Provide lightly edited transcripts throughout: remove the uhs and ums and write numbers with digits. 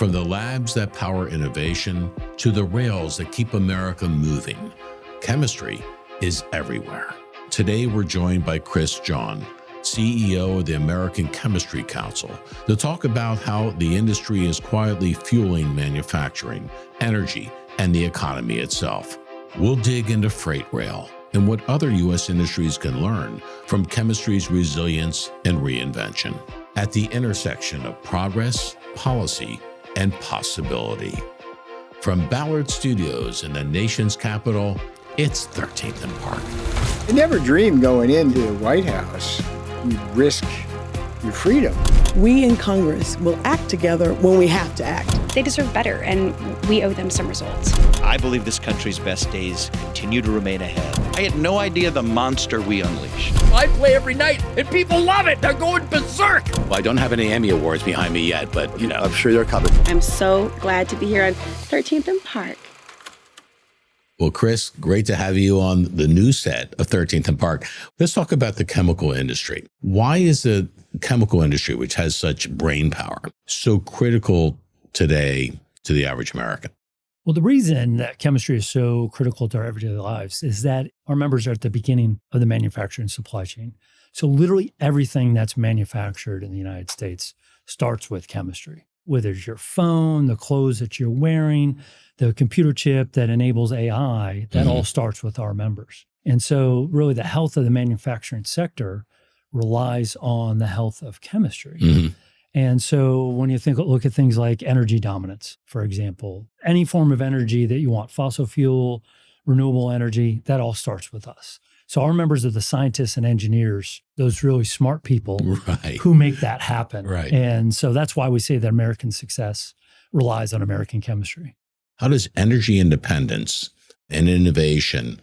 From the labs that power innovation to the rails that keep America moving, chemistry is everywhere. Today, we're joined by Chris Jahn, CEO of the American Chemistry Council, to talk about how the industry is quietly fueling manufacturing, energy, and the economy itself. We'll dig into freight rail and what other U.S. industries can learn from chemistry's resilience and reinvention at the intersection of progress, policy, and possibility. From Ballard Studios in the nation's capital, it's 13th and Park. I never dreamed going into the White House you'd risk your freedom. We in Congress will act together when we have to act. They deserve better, and we owe them some results. I believe this country's best days continue to remain ahead. I had no idea the monster we unleashed. I play every night, and people love it. They're going berserk. Well, I don't have any Emmy Awards behind me yet, but, I'm sure they're coming. I'm so glad to be here on 13th and Park. Well, Chris, great to have you on the new set of 13th and Park. Let's talk about the chemical industry. Why is the chemical industry, which has such brain power, so critical today to the average American? Well, the reason that chemistry is so critical to our everyday lives is that our members are at the beginning of the manufacturing supply chain. So literally everything that's manufactured in the United States starts with chemistry. Whether it's your phone, the clothes that you're wearing, the computer chip that enables AI, that all starts with our members. And so really the health of the manufacturing sector relies on the health of chemistry. And so when you look at things like energy dominance, for example, any form of energy that you want, fossil fuel, renewable energy, that all starts with us. So our members are the scientists and engineers, those really smart people who make that happen. And so that's why we say that American success relies on American chemistry. How does energy independence and innovation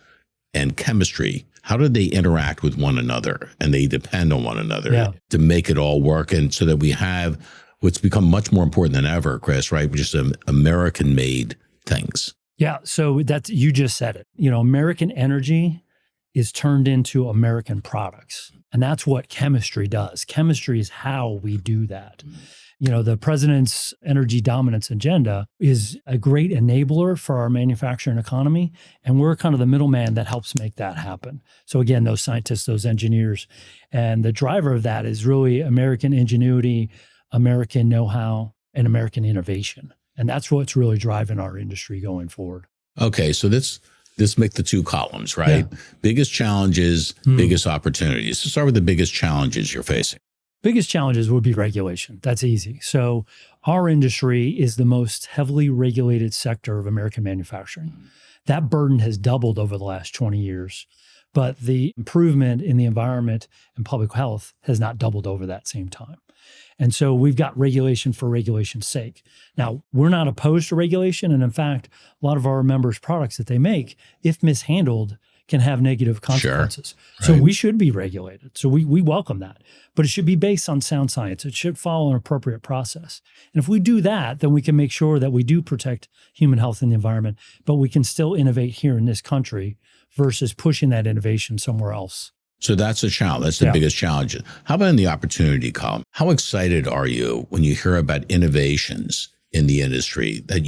and chemistry, how do they interact with one another? And they depend on one another to make it all work. And so that we have what's become much more important than ever, Chris, right? Just American-made things. Yeah, so you just said it. American energy is turned into American products. And that's what chemistry does. Chemistry is how we do that. The president's energy dominance agenda is a great enabler for our manufacturing economy. And we're kind of the middleman that helps make that happen. So again, those scientists, those engineers, and the driver of that is really American ingenuity, American know-how, and American innovation. And that's what's really driving our industry going forward. Okay, so let's make the two columns, right? Yeah. Biggest challenges, biggest opportunities. So start with the biggest challenges you're facing. Biggest challenges would be regulation. That's easy. So our industry is the most heavily regulated sector of American manufacturing. That burden has doubled over the last 20 years, but the improvement in the environment and public health has not doubled over that same time. And so we've got regulation for regulation's sake. Now, we're not opposed to regulation. And in fact, a lot of our members' products that they make, if mishandled, can have negative consequences. So we should be regulated. So we welcome that. But it should be based on sound science. It should follow an appropriate process. And if we do that, then we can make sure that we do protect human health and the environment, but we can still innovate here in this country versus pushing that innovation somewhere else. So that's a challenge. That's the biggest challenge. How about in the opportunity column? How excited are you when you hear about innovations in the industry that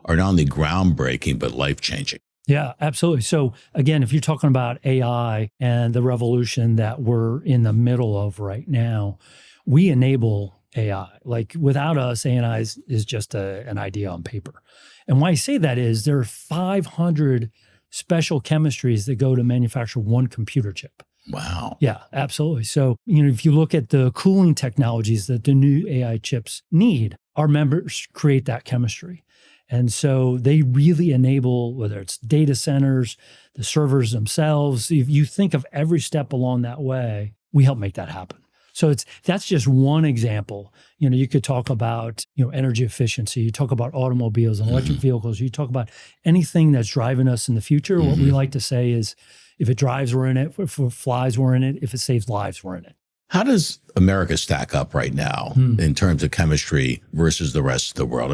are not only groundbreaking, but life-changing? Yeah, absolutely. So again, if you're talking about AI and the revolution that we're in the middle of right now, we enable AI. Like without us, AI is just an idea on paper. And why I say that is there are 500 special chemistries that go to manufacture one computer chip. Wow. Yeah, absolutely. So, if you look at the cooling technologies that the new AI chips need, our members create that chemistry. And so they really enable, whether it's data centers, the servers themselves, if you think of every step along that way, we help make that happen. So that's just one example. You could talk about, energy efficiency. You talk about automobiles and electric vehicles. You talk about anything that's driving us in the future. What we like to say is, if it drives, we're in it. If it flies, we're in it. If it saves lives, we're in it. How does America stack up right now in terms of chemistry versus the rest of the world?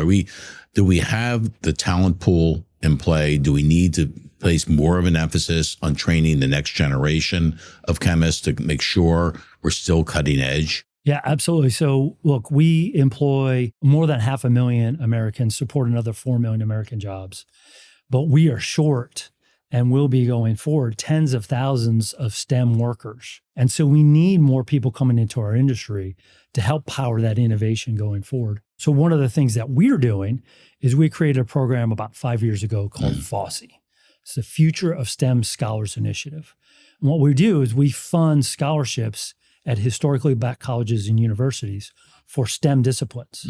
Do we have the talent pool in play? Do we need to place more of an emphasis on training the next generation of chemists to make sure we're still cutting edge? Yeah, absolutely. So look, we employ more than 500,000 Americans, support another 4 million American jobs, but we are short and will be going forward tens of thousands of STEM workers. And so we need more people coming into our industry to help power that innovation going forward. So one of the things that we're doing is we created a program about 5 years ago called FOSSI. It's the Future of STEM Scholars Initiative. And what we do is we fund scholarships at historically black colleges and universities for STEM disciplines.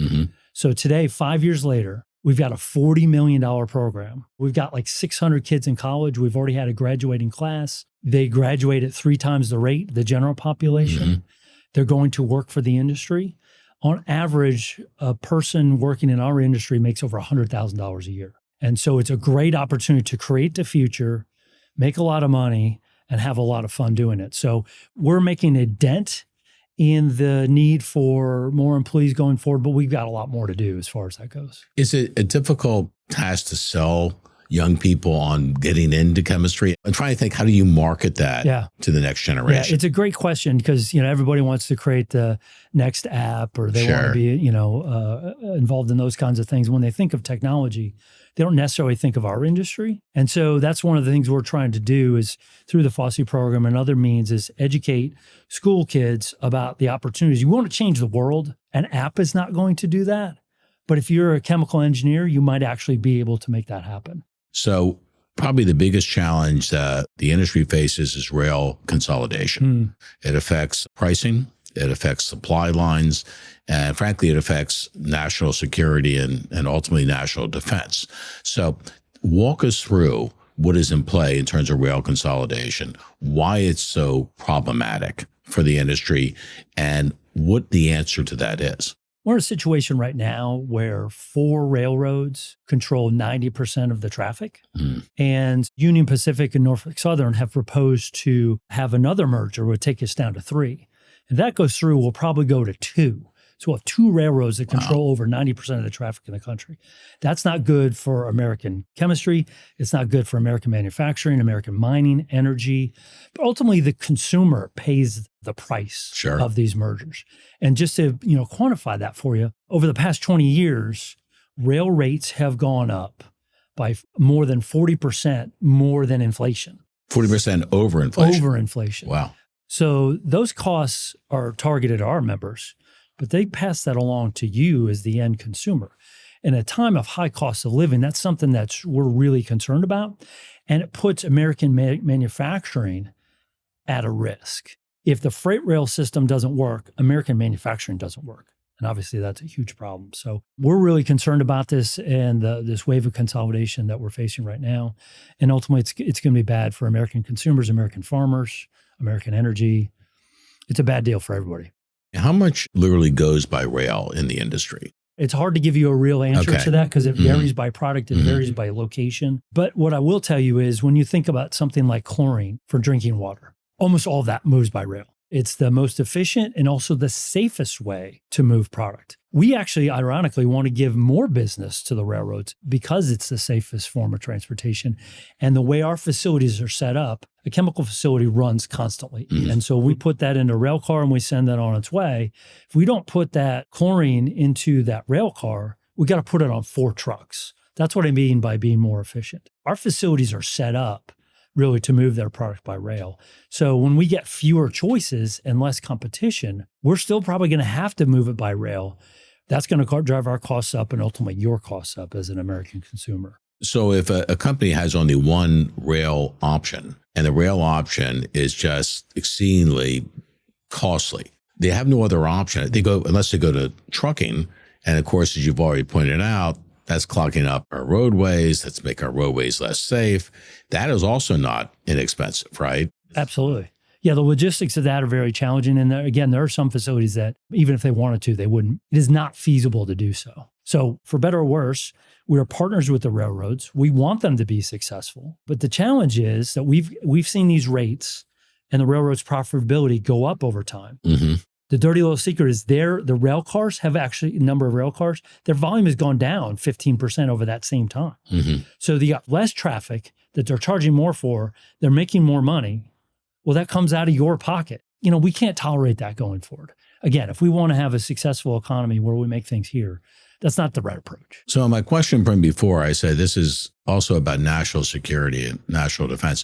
So today, 5 years later, we've got a $40 million program. We've got like 600 kids in college. We've already had a graduating class. They graduate at 3 times the rate, the general population. They're going to work for the industry. On average, a person working in our industry makes over $100,000 a year. And so it's a great opportunity to create the future, make a lot of money, and have a lot of fun doing it. So we're making a dent in the need for more employees going forward, but we've got a lot more to do as far as that goes. Is it a difficult task to sell young people on getting into chemistry? I'm trying to think, how do you market that to the next generation? Yeah, it's a great question because, everybody wants to create the next app or they want to be, involved in those kinds of things. When they think of technology, they don't necessarily think of our industry. And so that's one of the things we're trying to do is through the FOSSI program and other means is educate school kids about the opportunities. You want to change the world. An app is not going to do that. But if you're a chemical engineer, you might actually be able to make that happen. So probably the biggest challenge that the industry faces is rail consolidation. It affects pricing, it affects supply lines, and frankly, it affects national security and ultimately national defense. So walk us through what is in play in terms of rail consolidation, why it's so problematic for the industry, and what the answer to that is. We're in a situation right now where 4 railroads control 90% of the traffic. And Union Pacific and Norfolk Southern have proposed to have another merger, which would take us down to 3. If that goes through, we'll probably go to 2. So we'll have 2 railroads that control over 90% of the traffic in the country. That's not good for American chemistry. It's not good for American manufacturing, American mining, energy. But ultimately, the consumer pays the price of these mergers. And just to quantify that for you, over the past 20 years, rail rates have gone up by more than 40% more than inflation. 40% over inflation. Over inflation. Wow. So those costs are targeted at our members, but they pass that along to you as the end consumer. In a time of high cost of living, that's something that we're really concerned about, and it puts American manufacturing at a risk. If the freight rail system doesn't work, American manufacturing doesn't work. And obviously that's a huge problem. So we're really concerned about this and this wave of consolidation that we're facing right now. And ultimately it's going to be bad for American consumers, American farmers, American energy. It's a bad deal for everybody. How much literally goes by rail in the industry? It's hard to give you a real answer to that because it varies by product, it varies by location. But what I will tell you is when you think about something like chlorine for drinking water, almost all that moves by rail. It's the most efficient and also the safest way to move product. We actually, ironically, want to give more business to the railroads because it's the safest form of transportation. And the way our facilities are set up, a chemical facility runs constantly. And so we put that in a rail car and we send that on its way. If we don't put that chlorine into that rail car, we got to put it on 4 trucks. That's what I mean by being more efficient. Our facilities are set up really to move their product by rail. So when we get fewer choices and less competition, we're still probably going to have to move it by rail. That's going to drive our costs up and ultimately your costs up as an American consumer. So if a company has only one rail option and the rail option is just exceedingly costly, they have no other option. Unless they go to trucking. And of course, as you've already pointed out, that's clogging up our roadways. That's making our roadways less safe. That is also not inexpensive, right? Absolutely. Yeah, the logistics of that are very challenging. And there are some facilities that even if they wanted to, they wouldn't. It is not feasible to do so. So for better or worse, we are partners with the railroads. We want them to be successful. But the challenge is that we've seen these rates and the railroad's profitability go up over time. The dirty little secret is the rail cars have actually, number of rail cars, their volume has gone down 15% over that same time. So they got less traffic that they're charging more for, they're making more money. Well, that comes out of your pocket. We can't tolerate that going forward. Again, if we want to have a successful economy where we make things here, that's not the right approach. So my question from before, I said this is also about national security and national defense.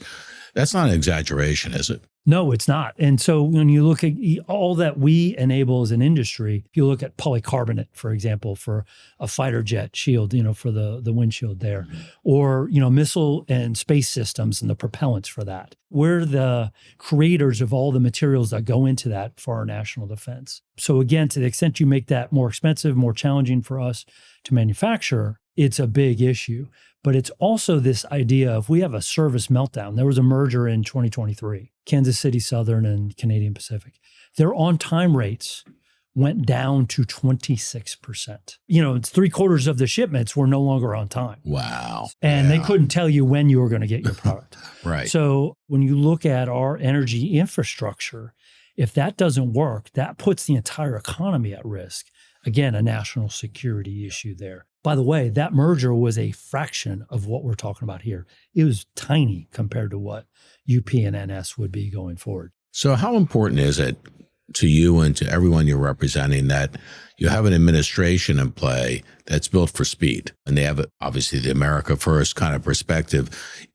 That's not an exaggeration, is it? No, it's not. And so when you look at all that we enable as an industry, if you look at polycarbonate, for example, for a fighter jet shield, for the windshield there, or, missile and space systems and the propellants for that. We're the creators of all the materials that go into that for our national defense. So again, to the extent you make that more expensive, more challenging for us to manufacture, it's a big issue. But it's also this idea of we have a service meltdown. There was a merger in 2023, Kansas City Southern and Canadian Pacific. Their on-time rates went down to 26%. It's 3/4 of the shipments were no longer on time. Wow. And they couldn't tell you when you were going to get your product. Right. So when you look at our energy infrastructure, if that doesn't work, that puts the entire economy at risk. Again, a national security issue there. By the way, that merger was a fraction of what we're talking about here. It was tiny compared to what UP and NS would be going forward. So how important is it to you and to everyone you're representing that you have an administration in play that's built for speed? And they have, obviously, the America First kind of perspective.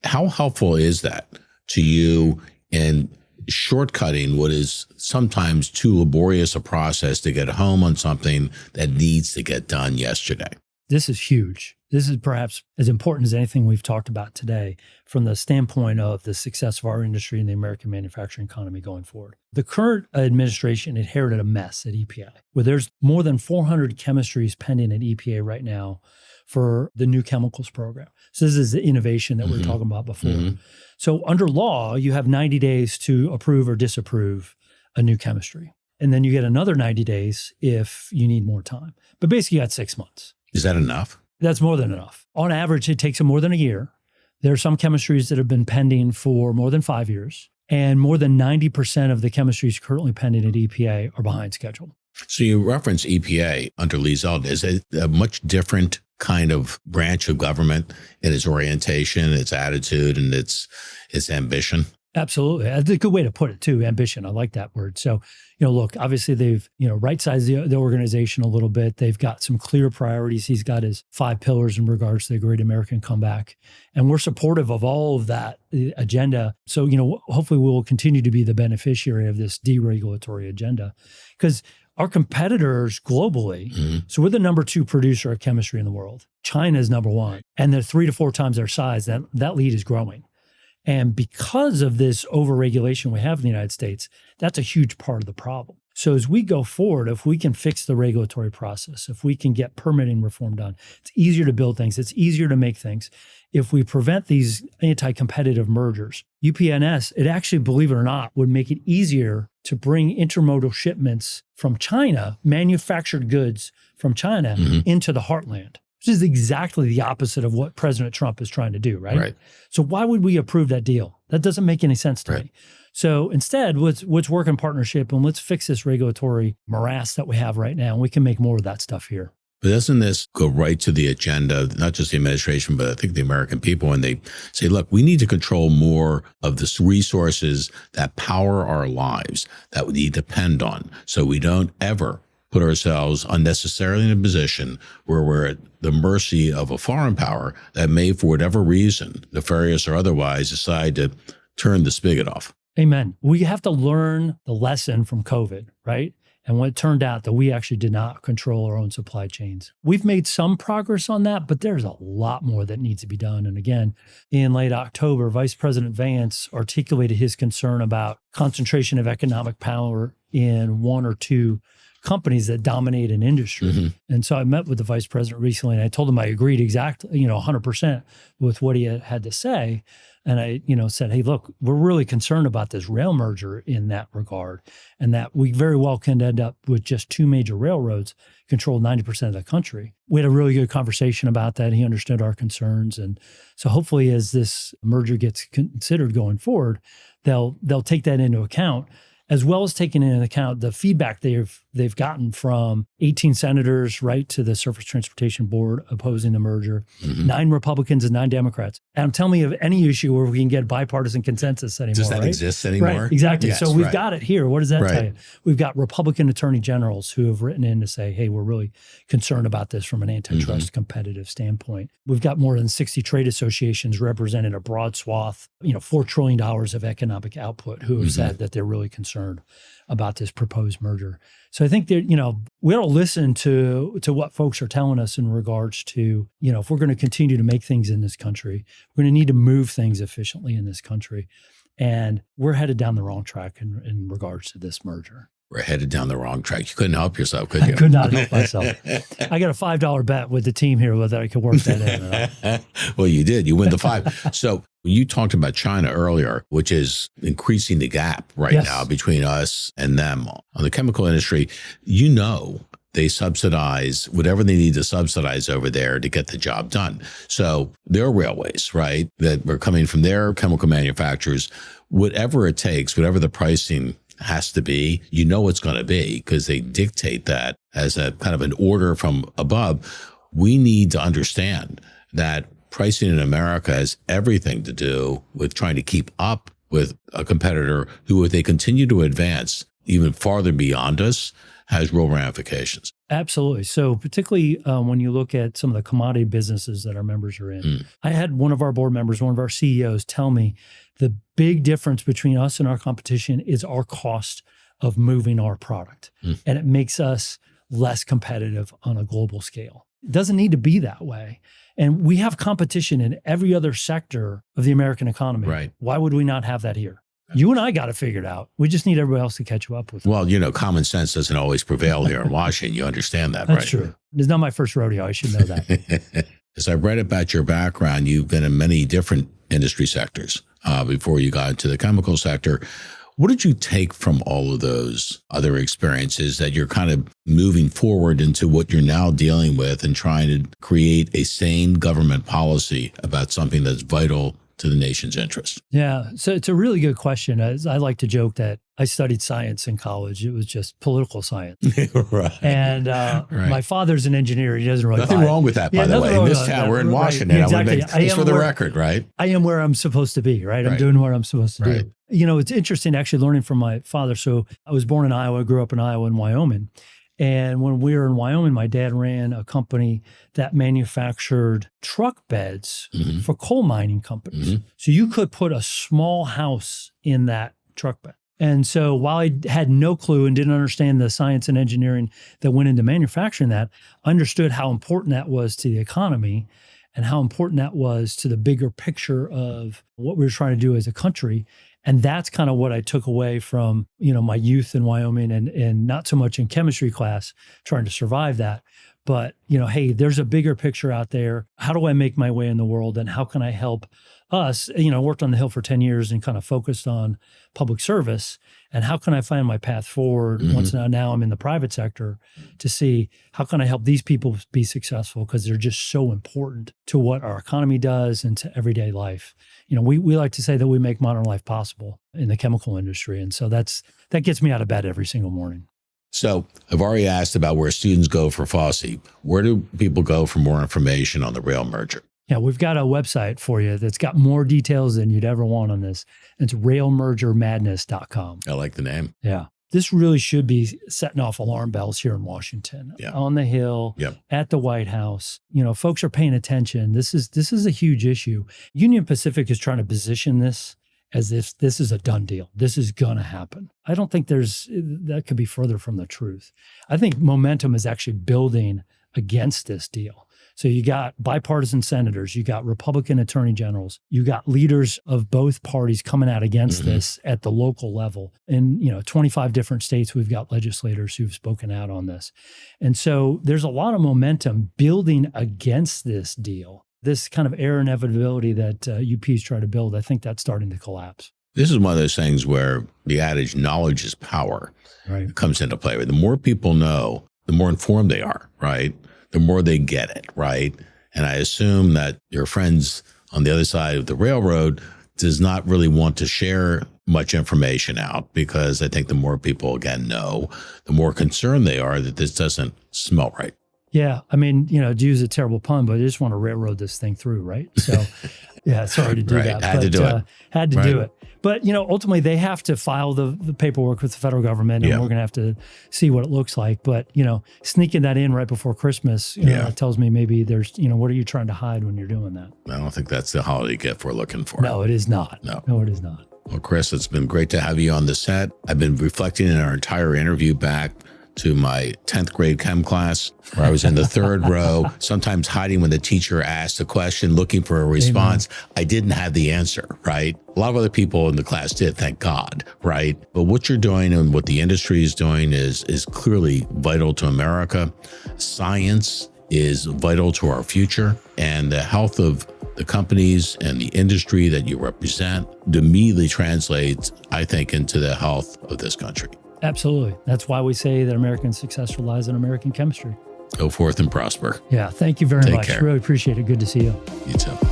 How helpful is that to you in shortcutting what is sometimes too laborious a process to get home on something that needs to get done yesterday? This is huge. This is perhaps as important as anything we've talked about today from the standpoint of the success of our industry and the American manufacturing economy going forward. The current administration inherited a mess at EPA, where there's more than 400 chemistries pending at EPA right now for the new chemicals program. So this is the innovation that we were talking about before. So under law, you have 90 days to approve or disapprove a new chemistry. And then you get another 90 days if you need more time. But basically, you got 6 months. Is that enough? That's more than enough. On average, it takes them more than a year. There are some chemistries that have been pending for more than 5 years, and more than 90% of the chemistries currently pending at EPA are behind schedule. So you reference EPA under Lee Zeldin. Is it a much different kind of branch of government in its orientation, its attitude, and its ambition? Absolutely. That's a good way to put it too, ambition. I like that word. So, look, obviously they've, right-sized the organization a little bit. They've got some clear priorities. He's got his 5 pillars in regards to the Great American Comeback. And we're supportive of all of that agenda. So, hopefully we will continue to be the beneficiary of this deregulatory agenda because our competitors globally, so we're the number 2 producer of chemistry in the world. China is number 1, and they're 3 to 4 times their size. That lead is growing. And because of this overregulation we have in the United States, that's a huge part of the problem. So as we go forward, if we can fix the regulatory process, if we can get permitting reform done, it's easier to build things. It's easier to make things. If we prevent these anti-competitive mergers, UPNS, it actually, believe it or not, would make it easier to bring intermodal shipments from China, manufactured goods from China, into the heartland. Which is exactly the opposite of what President Trump is trying to do, right? So why would we approve that deal? That doesn't make any sense to me. So instead, let's work in partnership and let's fix this regulatory morass that we have right now. And we can make more of that stuff here. But doesn't this go right to the agenda, not just the administration, but I think the American people, when they say, look, we need to control more of the resources that power our lives, that we depend on, so we don't ever put ourselves unnecessarily in a position where we're at the mercy of a foreign power that may, for whatever reason, nefarious or otherwise, decide to turn the spigot off. Amen. We have to learn the lesson from COVID, right? And when it turned out that we actually did not control our own supply chains. We've made some progress on that, but there's a lot more that needs to be done. And again, in late October, Vice President Vance articulated his concern about concentration of economic power in 1 or 2 companies that dominate an industry. And so I met with the vice president recently and I told him I agreed exactly, 100% with what he had to say. And I, said, hey, look, we're really concerned about this rail merger in that regard, and that we very well can end up with just 2 major railroads control 90% of the country. We had a really good conversation about that. He understood our concerns. And so hopefully as this merger gets considered going forward, they'll take that into account. as well as taking into account the feedback they've gotten from 18 senators, right, to the Surface Transportation Board opposing the merger, 9 Republicans and 9 Democrats. Adam, tell me of any issue where we can get bipartisan consensus anymore. Does that right? exist anymore? Right, exactly. Yes, so we've got it here. What does that tell you? We've got Republican attorney generals who have written in to say, hey, we're really concerned about this from an antitrust competitive standpoint. We've got more than 60 trade associations representing a broad swath, $4 trillion of economic output who have said that they're really concerned about this proposed merger. So I think that, we ought to listen to what folks are telling us in regards to, if we're going to continue to make things in this country, we're going to need to move things efficiently in this country. And we're headed down the wrong track in regards to this merger. We're headed down the wrong track. You couldn't help yourself, could you? I could not help myself. I got a $5 bet with the team here whether I could work that in. Well, you did. You win the 5. So you talked about China earlier, which is increasing the gap now between us and them. On the chemical industry, they subsidize whatever they need to subsidize over there to get the job done. So their railways, right, that are coming from their chemical manufacturers, whatever it takes, whatever the pricing has to be, it's going to be because they dictate that as a kind of an order from above. We need to understand that pricing in America has everything to do with trying to keep up with a competitor who, if they continue to advance even farther beyond us, has real ramifications. Absolutely. So particularly when you look at some of the commodity businesses that our members are in, I had one of our board members, one of our CEOs tell me the big difference between us and our competition is our cost of moving our product. And it makes us less competitive on a global scale. It doesn't need to be that way. And we have competition in every other sector of the American economy. Right. Why would we not have that here? You and I got it figured out. We just need everybody else to catch up with. Well, common sense doesn't always prevail here in Washington. You understand that, right? That's true. It's not my first rodeo. I should know that. As I read about your background, you've been in many different industry sectors before you got into the chemical sector. What did you take from all of those other experiences that you're kind of moving forward into what you're now dealing with and trying to create a sane government policy about something that's vital to the nation's interest? Yeah, so it's a really good question. I like to joke that I studied science in college. It was just political science. Right. And my father's an engineer. He doesn't really Nothing wrong with that, by the way. In this town, we're in Washington. Right. Exactly. I want to make this for the record, right? I am where I'm supposed to be, right? I'm doing what I'm supposed to do. It's interesting actually learning from my father. So I was born in Iowa, grew up in Iowa and Wyoming. And when we were in Wyoming, my dad ran a company that manufactured truck beds for coal mining companies. So you could put a small house in that truck bed. And so while I had no clue and didn't understand the science and engineering that went into manufacturing that, I understood how important that was to the economy and how important that was to the bigger picture of what we were trying to do as a country. And that's kind of what I took away from, my youth in Wyoming and not so much in chemistry class, trying to survive that. But, hey, there's a bigger picture out there. How do I make my way in the world and how can I help us? I worked on the Hill for 10 years and kind of focused on public service. And how can I find my path forward once now I'm in the private sector to see how can I help these people be successful because they're just so important to what our economy does and to everyday life. We like to say that we make modern life possible in the chemical industry. And so that gets me out of bed every single morning. So I've already asked about where students go for FOSSI. Where do people go for more information on the rail merger? Yeah, we've got a website for you that's got more details than you'd ever want on this. It's railmergermadness.com. I like the name. Yeah. This really should be setting off alarm bells here in Washington, on the Hill, at the White House. Folks are paying attention. This is a huge issue. Union Pacific is trying to position this as if this is a done deal. This is going to happen. I don't think that could be further from the truth. I think momentum is actually building against this deal. So you got bipartisan senators, you got Republican attorney generals, you got leaders of both parties coming out against this at the local level. In 25 different states, we've got legislators who've spoken out on this. And so there's a lot of momentum building against this deal. This kind of air inevitability that UP's trying to build, I think that's starting to collapse. This is one of those things where the adage, knowledge is power, comes into play. The more people know, the more informed they are, right? The more they get it, right? And I assume that your friends on the other side of the railroad does not really want to share much information out, because I think the more people, again, know, the more concerned they are that this doesn't smell right. Yeah. I mean, to use a terrible pun, but I just want to railroad this thing through, right? So, yeah, sorry to do Right. that. Had to do it. Had to Right. do it. But, ultimately they have to file the paperwork with the federal government, and Yeah. we're going to have to see what it looks like. But, sneaking that in right before Christmas, Yeah. it tells me maybe there's, what are you trying to hide when you're doing that? I don't think that's the holiday gift we're looking for. No, it is not. No. It is not. Well, Chris, it's been great to have you on the set. I've been reflecting in our entire interview back to my 10th grade chem class, where I was in the third row, sometimes hiding when the teacher asked a question, looking for a response. Amen. I didn't have the answer, right? A lot of other people in the class did, thank God, right? But what you're doing and what the industry is doing is clearly vital to America. Science is vital to our future, and the health of the companies and the industry that you represent immediately translates, I think, into the health of this country. Absolutely. That's why we say that American success relies on American chemistry. Go forth and prosper. Yeah. Thank you very Take much. care. Really appreciate it. Good to see you. You too.